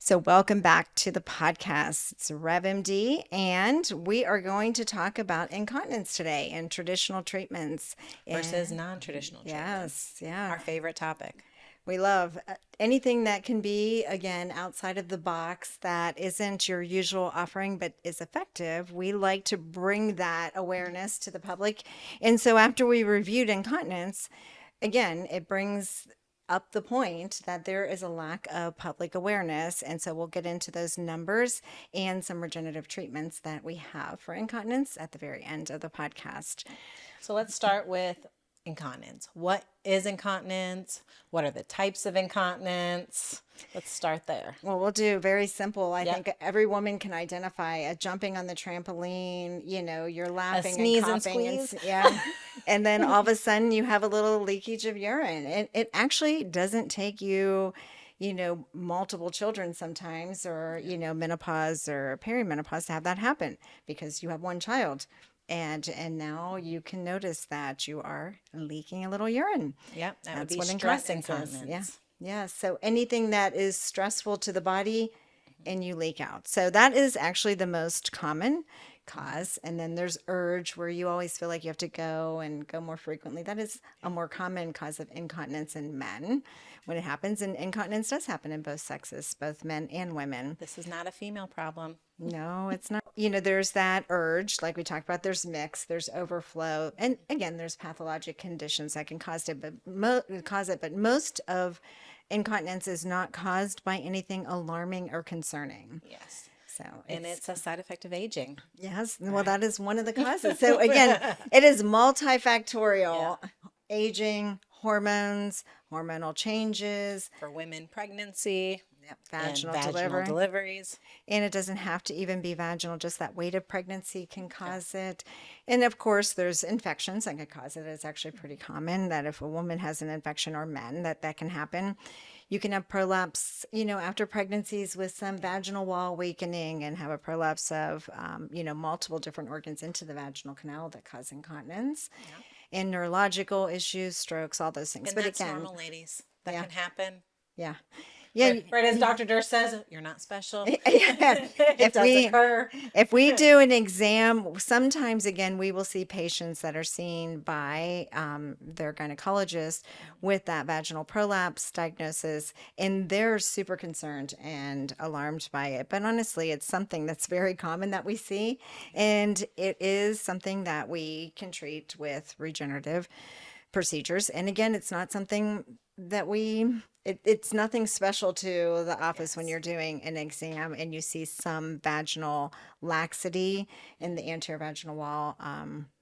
So, welcome back to the podcast. It's RevMD, and we are going to talk about incontinence today and traditional treatments. Versus non-traditional treatments. Yes, yeah. Our favorite topic. We love anything that can be, again, outside of the box that isn't your usual offering but is effective. We like to bring that awareness to the public. And so, after we reviewed incontinence, again, it brings up the point that there is a lack of public awareness. And so we'll get into those numbers and some regenerative treatments that we have for incontinence at the very end of the podcast. So let's start with incontinence. What is incontinence? What are the types of incontinence? Let's start there. Well, we'll do very simple. I think every woman can identify a jumping on the trampoline, you're laughing sneeze and and coughing. squeeze. And then all of a sudden you have a little leakage of urine. And it actually doesn't take you, multiple children sometimes or, menopause or perimenopause to have that happen because you have one child. And now you can notice that you are leaking a little urine. Yep, that would That's be what stress incontinence is. incontinence. Yeah. So anything that is stressful to the body and you leak out. So that is actually the most common cause. And then there's urge where you always feel like you have to go and go more frequently. That is a more common cause of incontinence in men when it happens. And incontinence does happen in both sexes, both men and women. This is not a female problem. No, it's not. There's that urge, like we talked about. There's mix, there's overflow, and again, there's pathologic conditions that can cause it. But most of incontinence is not caused by anything alarming or concerning. Yes. So, And it's a side effect of aging. yes, well, that is one of the causes. So again, it is multifactorial: aging, hormones, hormonal changes, For women, pregnancy, vaginal and vaginal deliveries. And it doesn't have to even be vaginal, just that weight of pregnancy can cause it. And of course, there's infections that can cause it. It's actually pretty common that if a woman has an infection or men, that can happen. You can have prolapse, after pregnancies with some vaginal wall weakening and have a prolapse of, multiple different organs into the vaginal canal that cause incontinence. And neurological issues, strokes, all those things. And but that's again, normal, ladies. That can happen. yeah. Right as Dr. Durst says, you're not special. It does occur. If we do an exam, sometimes again we will see patients that are seen by their gynecologist with that vaginal prolapse diagnosis, and they're super concerned and alarmed by it. But honestly, it's something that's very common that we see, and it is something that we can treat with regenerative procedures. And again, it's not something that it's nothing special to the office when you're doing an exam and you see some vaginal laxity in the anterior vaginal wall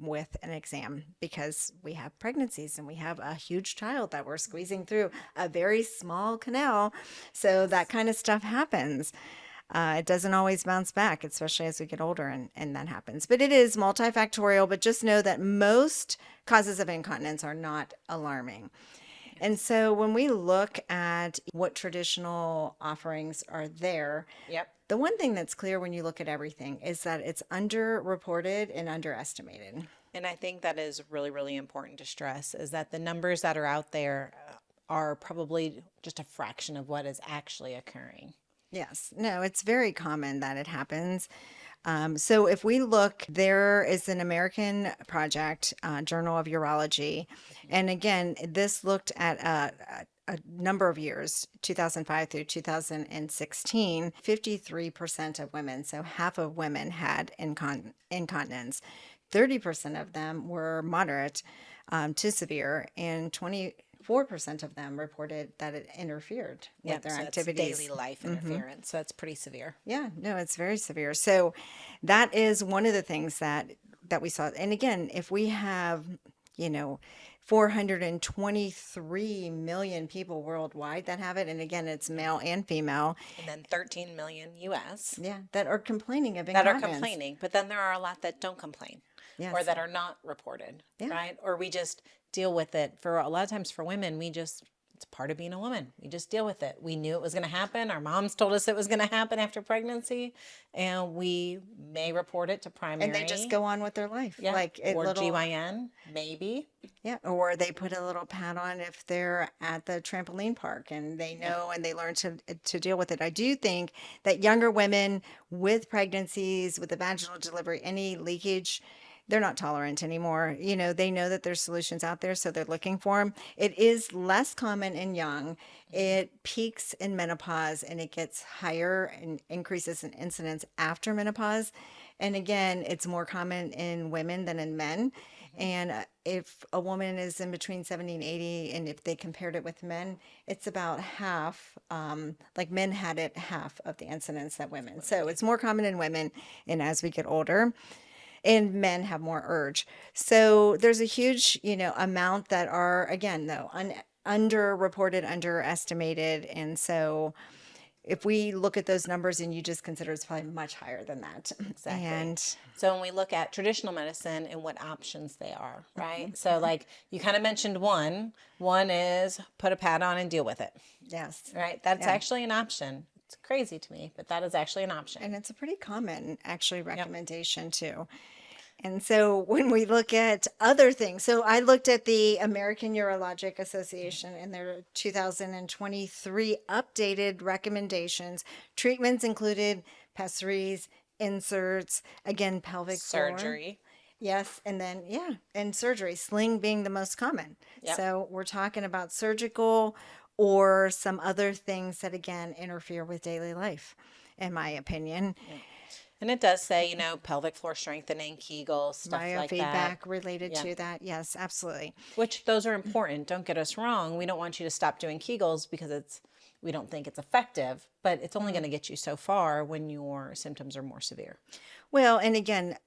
with an exam, because we have pregnancies and we have a huge child that we're squeezing through a very small canal. So that kind of stuff happens. It doesn't always bounce back, especially as we get older, and that happens. But it is multifactorial, but just know that most causes of incontinence are not alarming. And so when we look at what traditional offerings are there, the one thing that's clear when you look at everything is that it's underreported and underestimated. And I think that is really, really important to stress, is that the numbers that are out there are probably just a fraction of what is actually occurring. Yes. No, it's very common that it happens. So if we look, there is an American project, Journal of Urology. And again, this looked at a number of years, 2005 through 2016, 53% of women, so half of women had incontinence. 30% of them were moderate to severe, and 4% of them reported that it interfered with their activities. Daily life interference. So that's pretty severe. Yeah, no, it's very severe. So that is one of the things that we saw. And again, if we have, 423 million people worldwide that have it, and again, it's male and female. And then 13 million U.S. Yeah, that are complaining of incontinence. But then there are a lot that don't complain. Yes. Or that are not reported, right? Or we just deal with it. For a lot of times for women, we just It's part of being a woman. We just deal with it. We knew it was going to happen. Our moms told us it was going to happen after pregnancy, and we may report it to primary. And they just go on with their life. Yeah. Like or GYN, maybe. Yeah. Or they put a little pad on if they're at the trampoline park and they know and they learn to deal with it. I do think that younger women with pregnancies, with the vaginal delivery, any leakage, they're not tolerant anymore. They know that there's solutions out there, so they're looking for them. It is less common in young. It peaks in menopause and it gets higher and increases in incidence after menopause. And again, it's more common in women than in men. And if a woman is in between 70 and 80, and if they compared it with men, it's about half. Like men had it half of the incidence that women. So it's more common in women. And as we get older, and men have more urge. So there's a huge, amount that are, again, though, underreported, underestimated. And so if we look at those numbers and you just consider it's probably much higher than that. Exactly. And so when we look at traditional medicine and what options they are, right? So like you kind of mentioned one is put a pad on and deal with it. yes. Right? That's actually an option. It's crazy to me, but that is actually an option. And it's a pretty common, actually, recommendation too. And so when we look at other things, so I looked at the American Urologic Association and their 2023 updated recommendations. Treatments included pessaries, inserts, again, pelvic floor. Surgery. Yes, and then, and surgery, sling being the most common. Yep. So we're talking about surgical or some other things that, again, interfere with daily life, in my opinion. Yeah. And it does say, pelvic floor strengthening, Kegels, stuff like that. Biofeedback related to that. Yes, absolutely. Which those are important. Don't get us wrong. We don't want you to stop doing Kegels because we don't think it's effective, but it's only going to get you so far when your symptoms are more severe. Well, and again,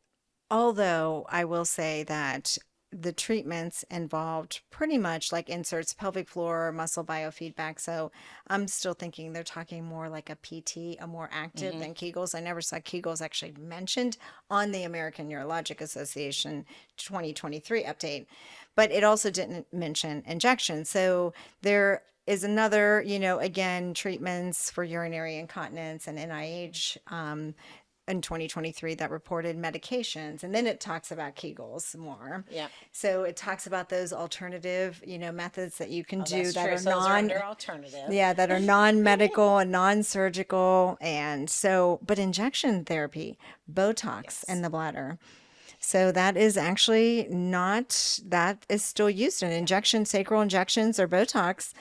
although I will say that the treatments involved pretty much like inserts, pelvic floor, muscle biofeedback. So I'm still thinking they're talking more like a PT, a more active than Kegels. I never saw Kegels actually mentioned on the American Urologic Association 2023 update, but it also didn't mention injection. So there is another, again, treatments for urinary incontinence and NIH, in 2023 that reported medications, and then it talks about Kegels more. Yeah. So it talks about those alternative, methods that you can do that true. are So those are under alternative. Yeah, that are non-medical and non-surgical, and so but injection therapy, Botox in the bladder. So that is actually that is still used in injection, sacral injections or Botox,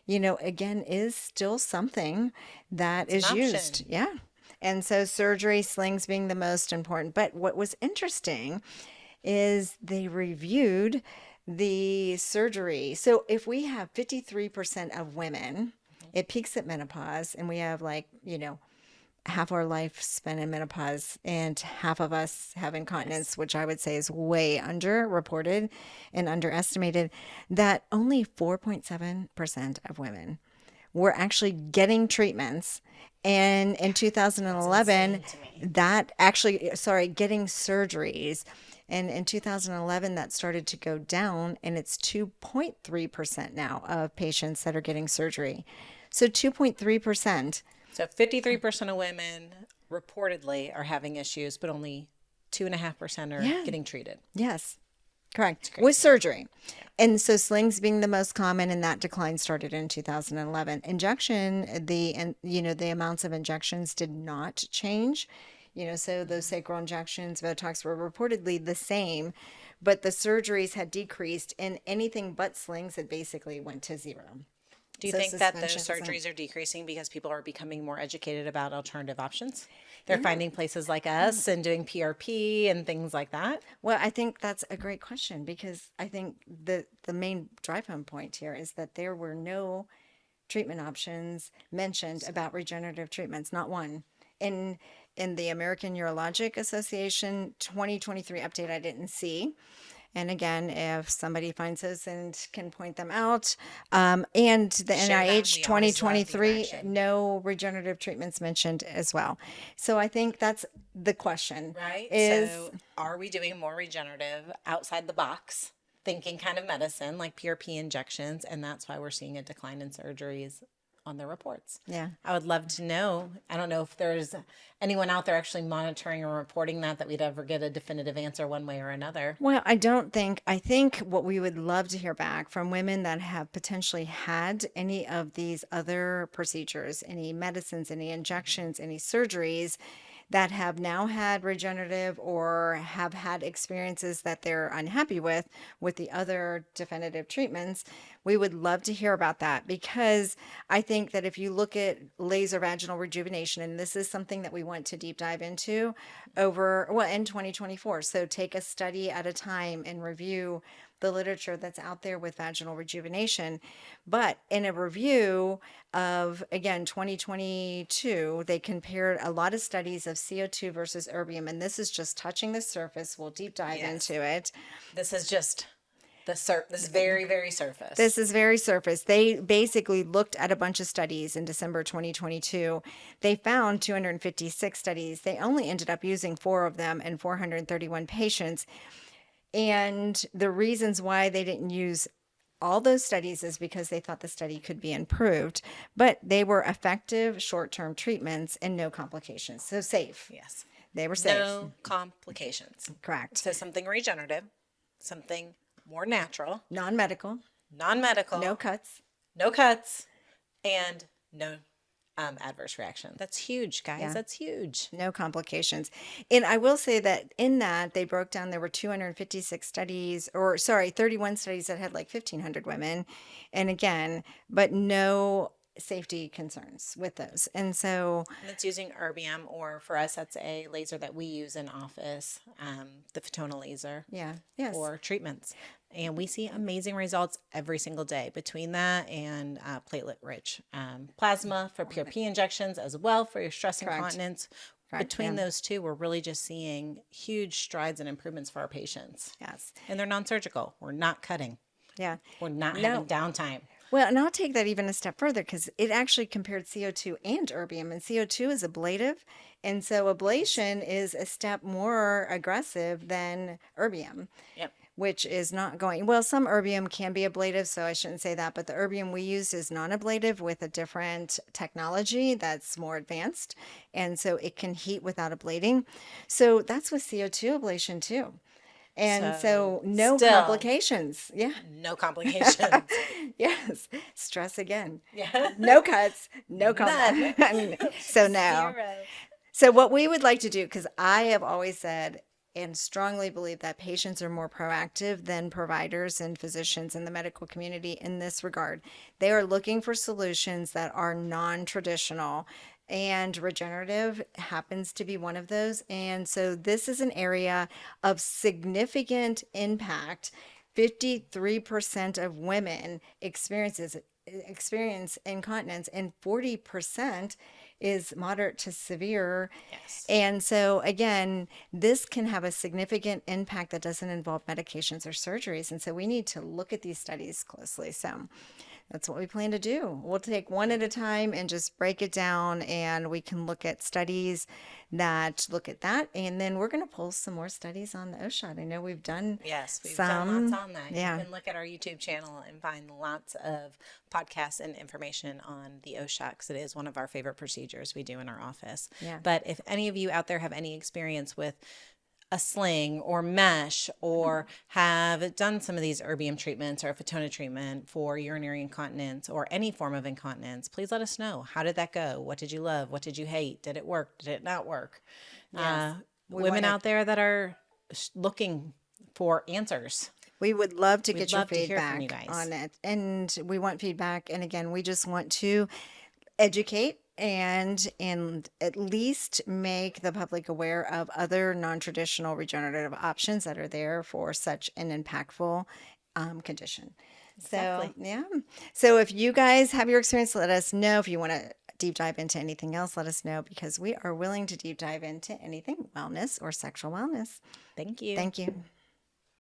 again, is still something that is used. Yeah. And so surgery, slings being the most important. But what was interesting is they reviewed the surgery. So if we have 53% of women, it peaks at menopause, and we have half our life spent in menopause, and half of us have incontinence, which I would say is way underreported and underestimated, that only 4.7% of women were actually getting treatments. And in 2011, getting surgeries. And in 2011, that started to go down, and it's 2.3% now of patients that are getting surgery. So 2.3%. So 53% of women reportedly are having issues, but only 2.5% are getting treated. Yes. Correct. With surgery. And so slings being the most common, and that decline started in 2011. Injection, the amounts of injections did not change. So those sacral injections, Botox were reportedly the same, but the surgeries had decreased, and anything but slings had basically went to zero. Do you think that those surgeries are decreasing because people are becoming more educated about alternative options? They're finding places like us and doing PRP and things like that? Well, I think that's a great question, because I think the main drive home point here is that there were no treatment options mentioned about regenerative treatments, not one. In the American Urologic Association 2023 update, I didn't see. And again, if somebody finds those and can point them out. And the NIH 2023, no regenerative treatments mentioned as well. So I think that's the question. Right. Is, so are we doing more regenerative outside the box? thinking kind of medicine, like PRP injections, and that's why we're seeing a decline in surgeries on their reports. Yeah. I would love to know. I don't know if there's anyone out there actually monitoring or reporting that we'd ever get a definitive answer one way or another. Well, I think what we would love to hear back from women that have potentially had any of these other procedures, any medicines, any injections, any surgeries that have now had regenerative or have had experiences that they're unhappy with the other definitive treatments. We would love to hear about that, because I think that if you look at laser vaginal rejuvenation, and this is something that we want to deep dive into in 2024. So take a study at a time and review the literature that's out there with vaginal rejuvenation. But in a review of, again, 2022, they compared a lot of studies of CO2 versus erbium. And this is just touching the surface. We'll deep dive into it. This is just this very, very surface. This is very surface. They basically looked at a bunch of studies in December 2022. They found 256 studies. They only ended up using 4 of them in 431 patients. And the reasons why they didn't use all those studies is because they thought the study could be improved, but they were effective short-term treatments and no complications. So safe. Yes. They were safe. No complications. Correct. So something regenerative, something more natural, Non-medical, non-medical, no cuts. and no adverse reaction. That's huge, guys. Yeah. That's huge. No complications. And I will say that in that they broke down, there were 256 studies, 31 studies that had like 1,500 women. And again, but no safety concerns with those. And so And it's using erbium, or for us, that's a laser that we use in office, the Photona laser. yeah, yes. For treatments. And we see amazing results every single day between that and platelet-rich plasma for PRP injections as well for your stress incontinence. Correct, Between yeah. those two, we're really just seeing huge strides and improvements for our patients. Yes. And they're non-surgical. We're not cutting. Yeah. We're not having downtime. Well, and I'll take that even a step further, because it actually compared CO2 and erbium, and CO2 is ablative. And so ablation is a step more aggressive than erbium. Yep. Which is not going well. Some erbium can be ablative, so I shouldn't say that, but the erbium we use is non-ablative with a different technology that's more advanced, and so it can heat without ablating. So that's with CO2 ablation too. And so no still- complications. Yeah. No complications. Yes. Stress again. Yeah. No cuts, no complications. So no. Zero. So what we would like to do, because I have always said and strongly believe that patients are more proactive than providers and physicians in the medical community in this regard. They are looking for solutions that are non-traditional, and regenerative happens to be one of those. And so this is an area of significant impact. 53% of women experience incontinence, and 40% is moderate to severe. Yes. And so again, this can have a significant impact that doesn't involve medications or surgeries. And so we need to look at these studies closely. So that's what we plan to do. We'll take one at a time and just break it down, and we can look at studies that look at that. And then we're going to pull some more studies on the OSHOT. I know we've done Yes, we've some. done lots on that. Yeah. You can look at our YouTube channel and find lots of podcasts and information on the OSHOT, because it is one of our favorite procedures we do in our office. Yeah. But if any of you out there have any experience with a sling or mesh, or have done some of these erbium treatments or a Photona treatment for urinary incontinence or any form of incontinence, please let us know. How did that go? What did you love? What did you hate? Did it work? Did it not work? Yes. Women out there that are looking for answers. We would love to We'd get your love to hear from feedback you guys. on it. And we want feedback. And again, we just want to educate and at least make the public aware of other non-traditional regenerative options that are there for such an impactful condition. Exactly. So, yeah. So if you guys have your experience, let us know. If you want to deep dive into anything else, let us know, because we are willing to deep dive into anything wellness or sexual wellness. Thank you. Thank you.